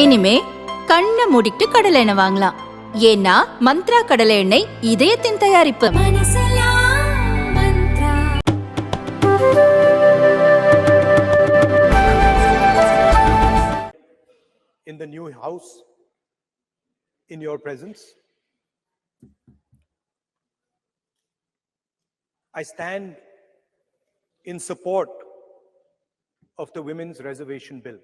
இனிமே கண்ணை மூடிட்டு கடலை எண்ணெய் வாங்கலாம். ஏன்னா மந்த்ரா கடலை எண்ணெய் இதயத்தின் தயாரிப்பு. In the new house, in your presence, I stand in support of the Women's Reservation Bill.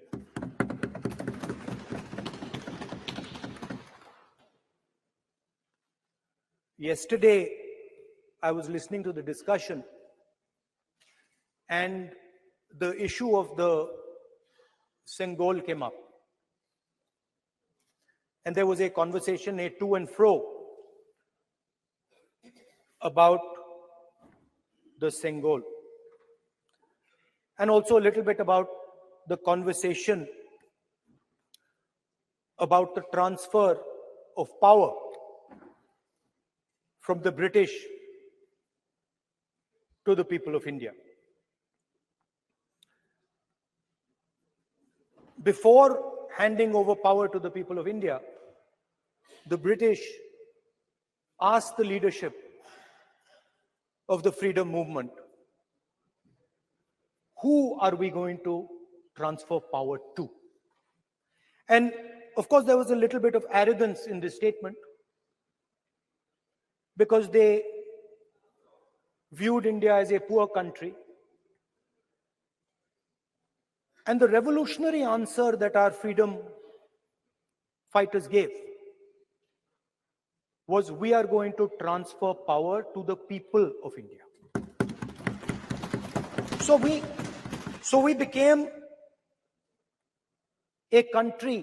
Yesterday, I was listening to the discussion, and the issue of the Sengol came up. And there was a conversation, a to and fro, about the Sengol. And also a little bit about the conversation about the transfer of power from the British to the people of India. Before handing over power to the people of India, the British asked the leadership of the freedom movement, who are we going to transfer power to? And of course, there was a little bit of arrogance in this statement, because they viewed India as a poor country. And the revolutionary answer that our freedom fighters gave was, we are going to transfer power to the people of India. So we became a country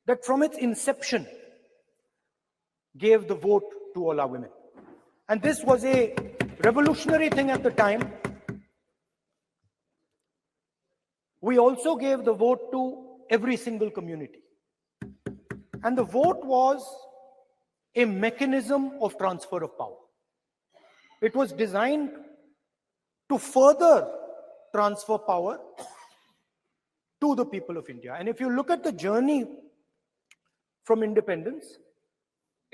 that from its inception gave the vote to all our women. And this was a revolutionary thing at the time. We also gave the vote to every single community. And the vote was a mechanism of transfer of power. It was designed to further transfer power to the people of India. And if you look at the journey from independence,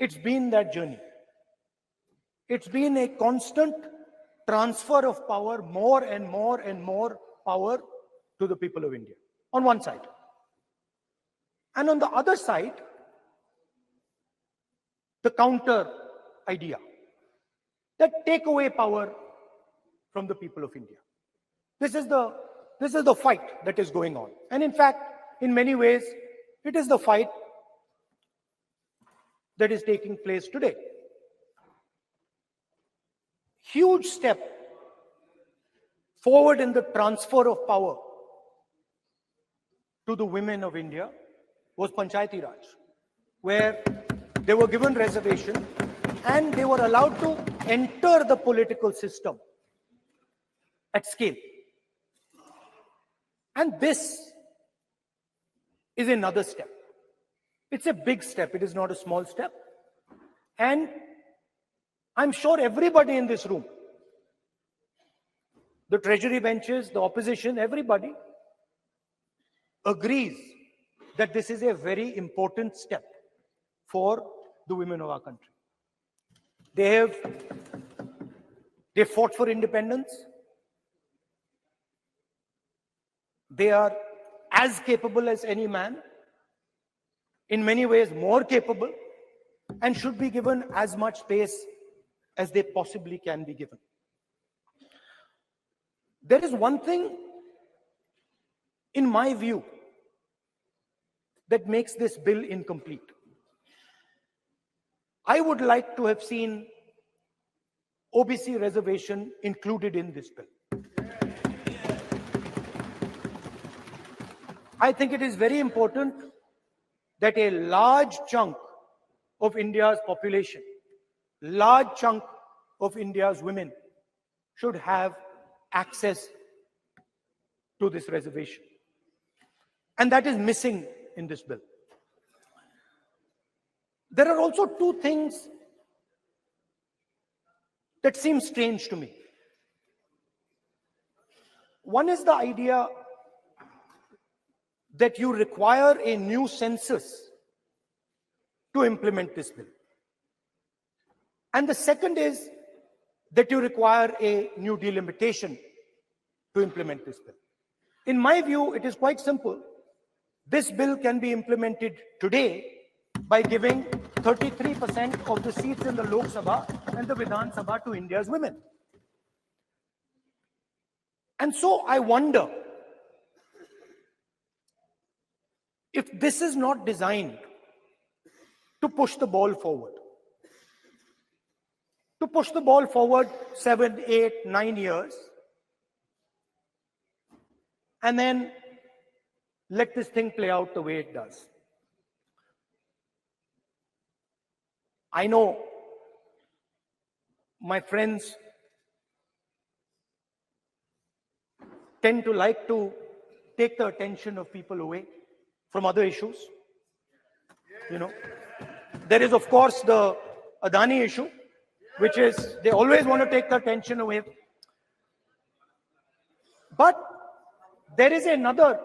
it's been that journey. It's been a constant transfer of power, more and more and more power to the people of India, on one side. And on the other side, the counter idea, that take away power from the people of India. This is the fight that is going on. And in fact, in many ways, it is the fight that is taking place today. Huge step forward in the transfer of power to the women of India was Panchayati Raj, where they were given reservation and they were allowed to enter the political system at scale. And this is another step. It's a big step. It is not a small step. And I'm sure everybody in this room, the treasury benches, the opposition, everybody agrees that this is a very important step for the women of our country. They fought for independence. They are as capable as any man, in many ways more capable, and should be given as much space as they possibly can be given. There is one thing, in my view, that makes this bill incomplete. I would like to have seen OBC reservation included in this bill. I think it is very important that a large chunk of India's population, large chunk of India's women should have access to this reservation. And that is missing in this bill. There are also two things that seem strange to me. One is the idea that you require a new census to implement this bill. And the second is that you require a new delimitation to implement this bill. In my view, it is quite simple. This bill can be implemented today by giving 33% of the seats in the Lok Sabha and the Vidhan Sabha to India's women. And so I wonder if this is not designed to push the ball forward. To push the ball forward 7, 8, 9 years, and then let this thing play out the way it does. I know my friends tend to like to take the attention of people away from other issues. You know, there is of course the Adani issue, which is they always want to take the attention away. But there is another,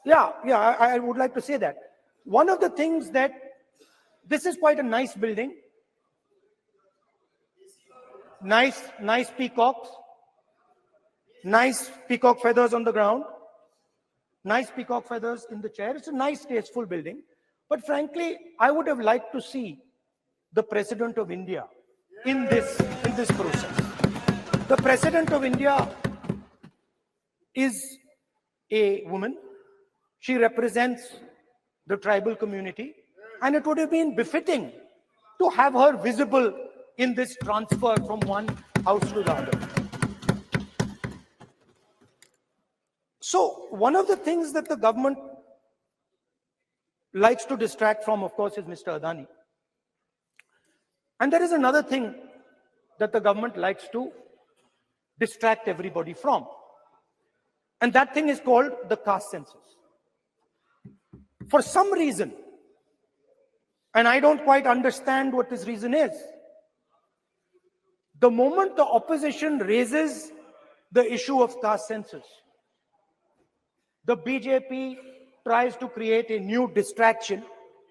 I would like to say that. One of the things that, this is quite a nice building. Nice peacocks. Nice peacock feathers on the ground. Nice peacock feathers in the chair. It's a nice, tasteful building. But frankly, I would have liked to see the President of India in this process. The President of India is a woman. She represents the tribal community, and it would have been befitting to have her visible in this transfer from one house to the other. So one of the things that the government likes to distract from, of course, is Mr. Adani. And there is another thing that the government likes to distract everybody from. And that thing is called the caste census. For some reason, and I don't quite understand what this reason is, the moment the opposition raises the issue of caste census, the BJP tries to create a new distraction,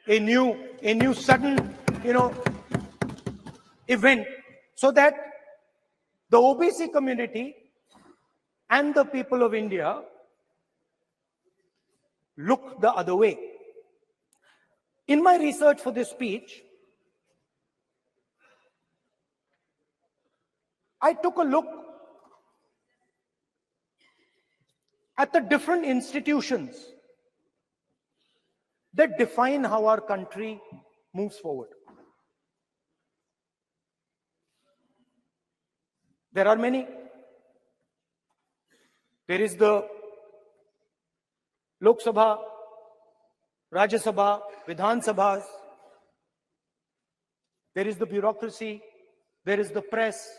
a new sudden, event, so that the OBC community and the people of India look the other way. In my research for this speech, I took a look at the different institutions that define how our country moves forward. There are many. There is the Lok Sabha, Rajya Sabha, Vidhan Sabhas. There is the bureaucracy. There is the press.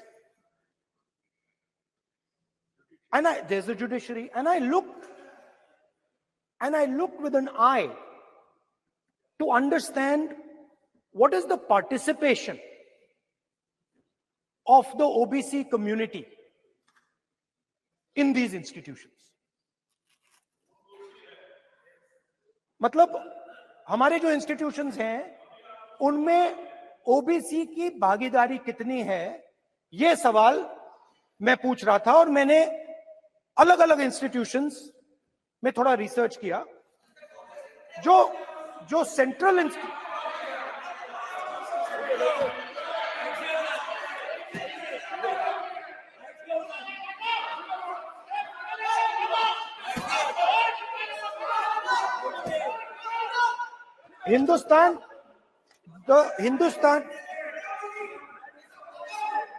And there's the judiciary. And I looked with an eye to understand what is the participation of the OBC community in these institutions. मतलब हमारे जो institutions हैं उनमें OBC की भागीदारी कितनी है, ये सवाल मैं पूछ रहा था और मैंने अलग अलग इंस्टीट्यूशंस में थोड़ा रिसर्च किया. जो central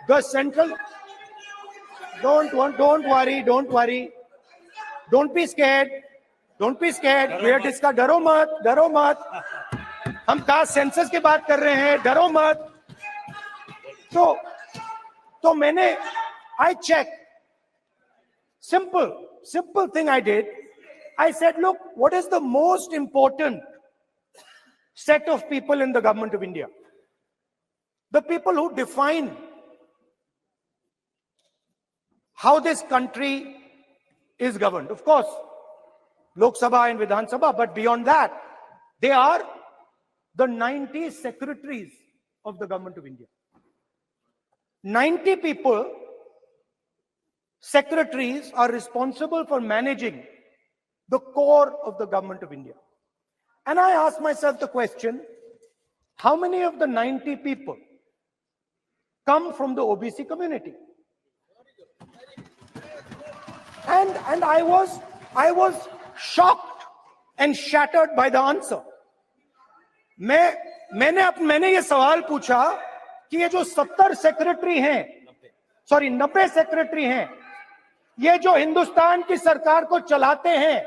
the central, don't worry, don't be scared, we are discussing, डरो मत, हम कास्ट सेंसस की बात कर रहे हैं, डरो मत. तो मैंने, I checked, simple thing I did. I said, look, what is the most important set of people in the government of India? The people who define how this country is governed. Of course, Lok Sabha and Vidhan Sabha, but beyond that, they are the 90 secretaries of the government of India. 90 people, secretaries, are responsible for managing the core of the government of India. And I ask myself the question, how many of the 90 people come from the OBC community? And I was shocked and shattered by the answer. मैंने ये सवाल पूछा कि ये जो 70 secretary हैं, 90 secretary हैं, ये जो हिंदुस्तान की सरकार को चलाते हैं,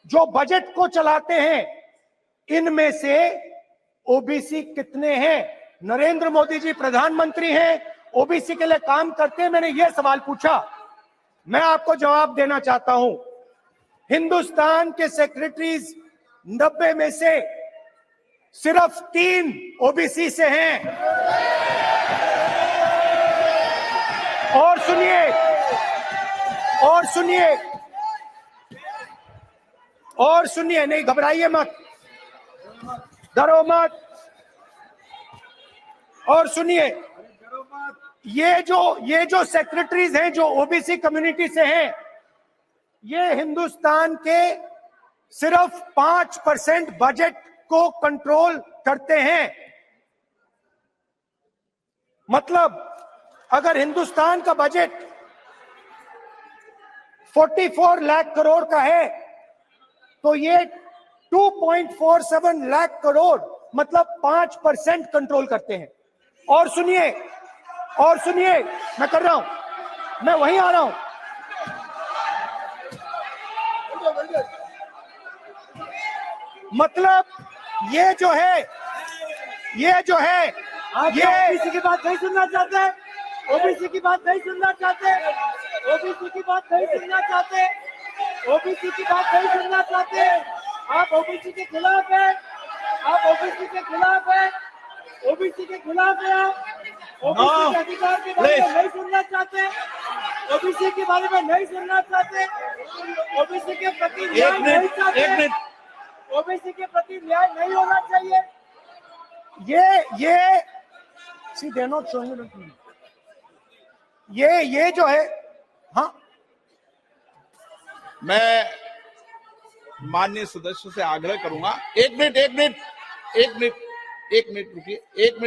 जो बजट को चलाते हैं, इनमें से ओबीसी कितने हैं? नरेंद्र मोदी जी प्रधानमंत्री हैं, ओबीसी के लिए काम करते हैं। मैंने ये सवाल पूछा। मैं आपको जवाब देना चाहता हूं, हिंदुस्तान के सेक्रेटरीज 90 में से सिर्फ 3 ओबीसी से हैं। और सुनिए, नहीं घबराइए मत, डरो मत। और सुनिए, ये जो सेक्रेटरीज हैं जो ओबीसी कम्युनिटी से हैं, ये हिंदुस्तान के सिर्फ 5% बजट को कंट्रोल करते हैं। मतलब अगर हिंदुस्तान का बजट 44 लाख करोड़ का है, तो ये 2.47 लाख करोड़ मतलब 5% कंट्रोल करते हैं। और सुनिए, मैं कर रहा हूं, मैं वहीं आ रहा हूं। मतलब ये जो है ओबीसी की बात नहीं सुनना चाहते, ओबीसी की बात नहीं सुनना चाहते, ओबीसी की बात नहीं सुनना चाहते, ओबीसी की बात नहीं सुनना चाहते। आप ओबीसी के खिलाफ है, आप ओबीसी के खिलाफ है, ओबीसी के खिलाफ है। आप ओबीसी के अधिकार के बारे में नहीं सुनना चाहते, ओबीसी के बारे में नहीं सुनना चाहते, ओबीसी के प्रति न्याय नहीं चाहते, ओबीसी के प्रति न्याय नहीं होना चाहिए। ये see they're not showing it. ये जो है, हाँ, मैं माननीय सदस्य से आग्रह करूंगा, एक मिनट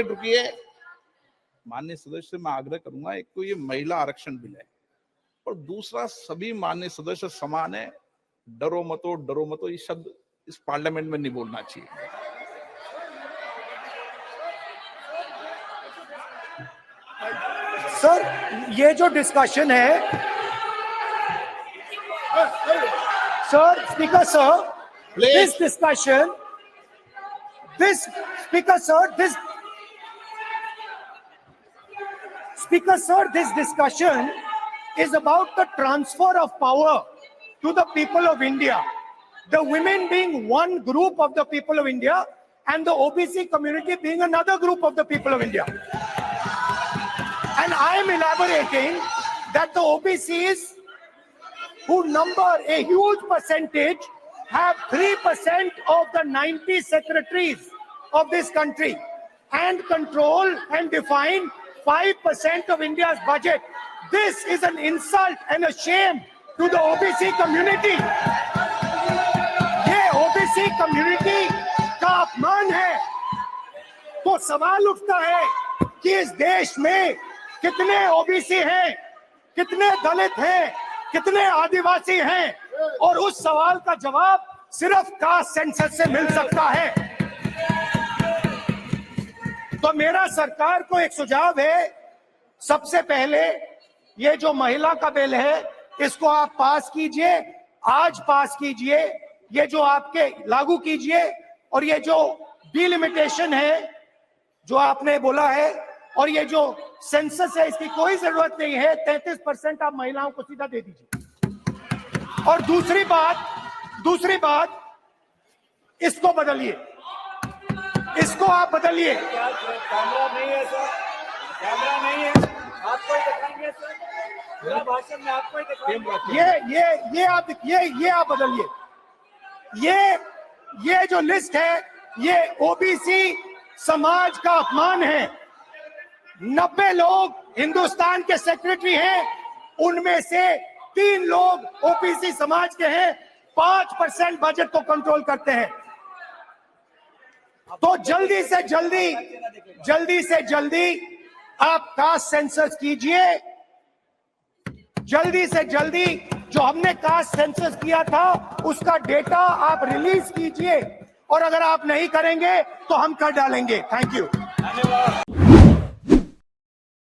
रुकिए। माननीय सदस्य से मैं आग्रह करूंगा, एक तो ये महिला आरक्षण बिल है, और दूसरा सभी माननीय सदस्य समान है। डरो मतो ये शब्द इस पार्लियामेंट में नहीं बोलना चाहिए। सर, ये जो डिस्कशन है, sir, speaker sir, this discussion is about the transfer of power to the people of India. The women being one group of the people of India and the OBC community being another group of the people of India. And I am elaborating that the OBCs, who number a huge percentage, have 3% of the 90 secretaries of this country and control and define 5% of India's budget. This is an insult and a shame to the OBC community. ये OBC community का अपमान है। तो सवाल उठता है कि इस देश में कितने ओबीसी हैं, कितने दलित हैं, कितने आदिवासी हैं, और उस सवाल का जवाब सिर्फ कास्ट सेंसस से मिल सकता है। तो मेरा सरकार को एक सुझाव है, सबसे पहले ये जो महिला का बिल है, इसको आप पास कीजिए, आज पास कीजिए, ये जो आपके लागू कीजिए, और ये जो डिलिमिटेशन है जो आपने बोला है, और ये जो सेंसस है, इसकी कोई जरूरत नहीं है। 33% आप महिलाओं को सीधा दे दीजिए। और दूसरी बात, इसको बदलिए, इसको आप बदलिए। कैमरा नहीं है सर, कैमरा नहीं है, आपको ही दिखाएंगे सर, पूरा भाषण में आपको ही दिखाएंगे। ये आप बदलिए। ये जो लिस्ट है ये ओबीसी समाज का अपमान है। 90 लोग हिंदुस्तान के सेक्रेटरी हैं, उनमें से 3 लोग ओबीसी समाज के हैं, 5% बजट को कंट्रोल करते हैं। तो जल्दी से जल्दी आप कास्ट सेंसस कीजिए, जल्दी से जल्दी जो हमने कास्ट सेंसस किया था उसका डेटा आप रिलीज कीजिए, और अगर आप नहीं करेंगे तो हम कर डालेंगे। Thank you.